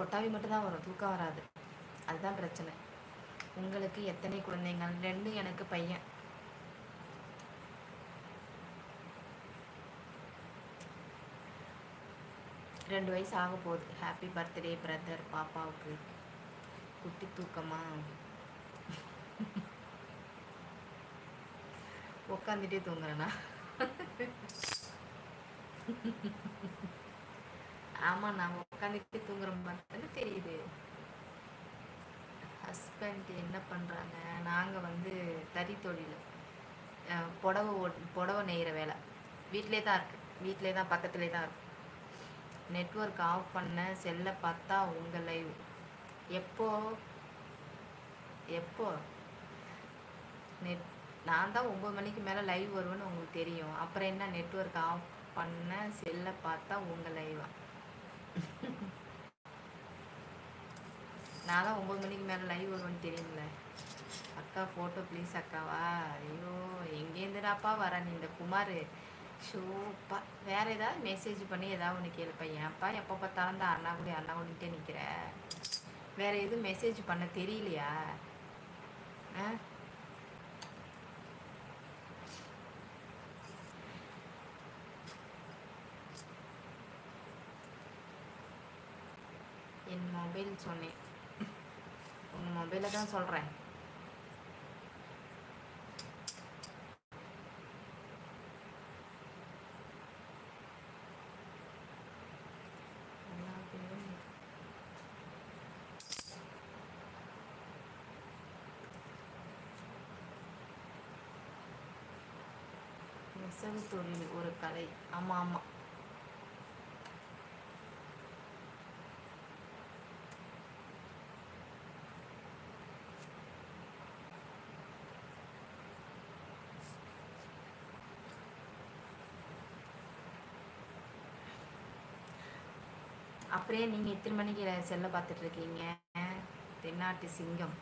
கொட்டாவி மட்டும்தான் வரும், தூக்கம் வராது. அதுதான் பிரச்சனை. உங்களுக்கு எத்தனை குழந்தைங்கள்? 2. எனக்கு பையன். ரெண்டு வயசு ஆக போகுது. Happy birthday brother. பாப்பாவுக்கு குட்டி தூக்கமா? உட்காந்துட்டே தூங்குறேண்ணா. ஆமாம், நான் உட்காந்துட்டே தூங்குறேன் பார்த்தேன்னு தெரியுது. ஹஸ்பண்ட் என்ன பண்ணுறாங்க? நாங்கள் வந்து தறி தொழில், புடவை நெய்கிற வேலை. வீட்டிலே தான் இருக்குது, வீட்டிலே தான், பக்கத்துலேயே தான் இருக்குது. நெட்வொர்க் ஆஃப் பண்ண செல்லை பார்த்தா உங்கள் லைவ். எப்போ எப்போ நெட் நான் தான் 9 மணிக்கு மேலே லைவ் வருவேன்னு உங்களுக்கு தெரியும். அப்புறம் என்ன நெட்வொர்க் ஆஃப் பண்ண செல்லை பார்த்தா உங்கள் லைவா? நான் தான் 9 மணிக்கு மேலே லைவ் வருவேன்னு தெரியும்ல. அக்கா ஃபோட்டோ ப்ளீஸ் அக்காவா? ஐயோ, எங்கேருந்துடாப்பா வர நீ இந்த குமார்? ஷோப்பா, வேறு ஏதாவது மெசேஜ் பண்ணி ஏதாவது ஒன்று கேளுப்பா. ஏன்ப்பா எப்போ பார்த்தாலும் தான் அண்ணாகுடின்ட்டே நிற்கிற? வேறு எதுவும் மெசேஜ் பண்ண தெரியலையா? என் மொபைல் சொன்னேன், உங்கள் மொபைலை தான் சொல்கிறேன். நெசவு தொழில் ஒரு கலை. ஆமாம் ஆமாம். அப்படியே நீங்கள் எத்தனை மணிக்கு செல்ல பார்த்துட்ருக்கீங்க? தென்னாட்டு சிங்கம்.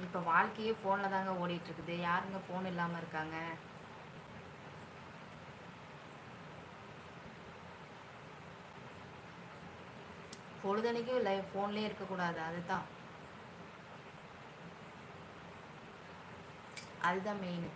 இப்போ வாழ்க்கையே ஃபோனில் தாங்க ஓடிட்டுருக்குது. யாருங்க ஃபோன் இல்லாமல் இருக்காங்க? பொழுதனைக்கும் ஃபோன்லேயே இருக்கக்கூடாது. அதுதான் மெயின்.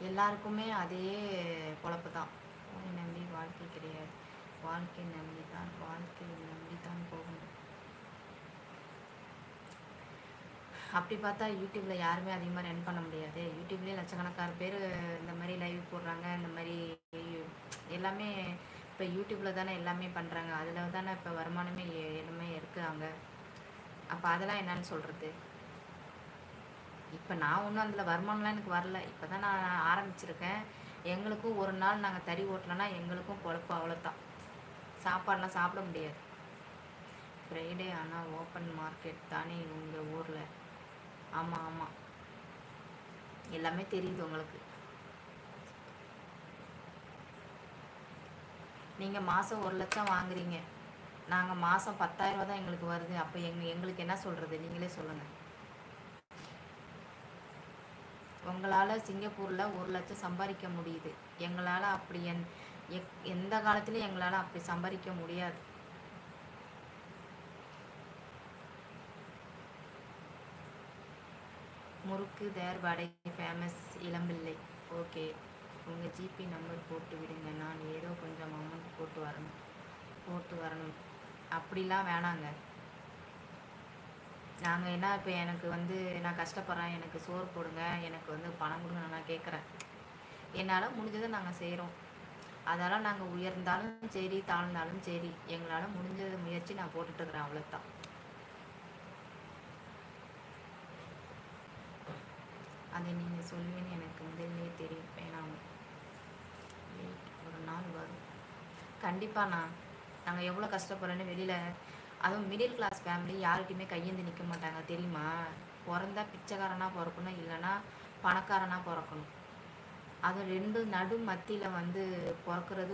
எல்லாருக்குமே அதே பொழப்பு தான். நம்பி வாழ்க்கை கிடையாது, வாழ்க்கை நம்பித்தான் போகணும். அப்படி பார்த்தா யூடியூப்பில் யாருமே அதிகமாக ரன் பண்ண முடியாது. யூடியூப்லேயே லட்சக்கணக்கான பேர் இந்த மாதிரி லைவ் போடுறாங்க. இந்த மாதிரி எல்லாமே இப்போ யூடியூப்பில் தானே எல்லாமே பண்ணுறாங்க. அதில் தானே இப்போ வருமானமே எல்லாமே இருக்குறாங்க. அப்போ அதெல்லாம் என்னன்னு சொல்கிறது? இப்போ நான் ஒன்றும் அதில் வருமானம்லாம் எனக்கு வரல. இப்போ தான் நான் ஆரம்பிச்சிருக்கேன். எங்களுக்கும் ஒரு நாள் நாங்கள் தறி ஓட்டலைன்னா எங்களுக்கும் பொழப்பு அவ்வளோதான். சாப்பாடெலாம் சாப்பிட முடியாது. ஃப்ரைடே ஆனால் ஓப்பன் மார்க்கெட் தானே உங்கள் ஊரில்? ஆமாம் ஆமாம், எல்லாமே தெரியுது உங்களுக்கு. நீங்கள் மாதம் 1 லட்சம் வாங்குறீங்க, நாங்கள் மாதம் 10,000 ரூபா தான் எங்களுக்கு வருது. அப்போ எங்களுக்கு என்ன சொல்கிறது? நீங்களே சொல்லுங்கள். உங்களால் சிங்கப்பூரில் 1 லட்சம் சம்பாதிக்க முடியுது. எங்களால் அப்படி எந்த காலத்துலையும் எங்களால் அப்படி சம்பாதிக்க முடியாது. முறுக்கு தேர் வடை ஃபேமஸ் இளம்பிள்ளை. ஓகே, உங்கள் ஜிபி நம்பர் போட்டு விடுங்க, நான் ஏதோ கொஞ்சம் அமௌண்ட் போட்டு வரணும். அப்படிலாம் வேணாங்க. நாங்கள் என்ன, இப்போ எனக்கு வந்து நான் கஷ்டப்படுறேன், எனக்கு சோறு போடுங்க, எனக்கு வந்து பணம் கொடுங்க நான் கேட்குறேன். என்னால் முடிஞ்சதை நாங்கள் செய்கிறோம். அதெல்லாம் நாங்கள் உயர்ந்தாலும் சரி தாழ்ந்தாலும் சரி எங்களால் முடிஞ்ச முயற்சி நான் போட்டுட்ருக்குறேன், அவ்வளோதான். அதை நீங்கள் சொல்லுவேன்னு எனக்கு முதல்லே தெரியும். வேணாம், ஒரு நாள் வரும் கண்டிப்பாண்ணா. நாங்கள் எவ்வளோ கஷ்டப்படுறோன்னு வெளியில், அதுவும் மிடில் கிளாஸ் ஃபேமிலி யார்கிட்டையுமே கையேந்து நிற்க மாட்டாங்க தெரியுமா? பிறந்தா பிச்சைக்காரனாக பிறக்கணும், இல்லைன்னா பணக்காரனாக பிறக்கணும். அது ரெண்டு நடு மத்தியில் வந்து பிறக்கிறது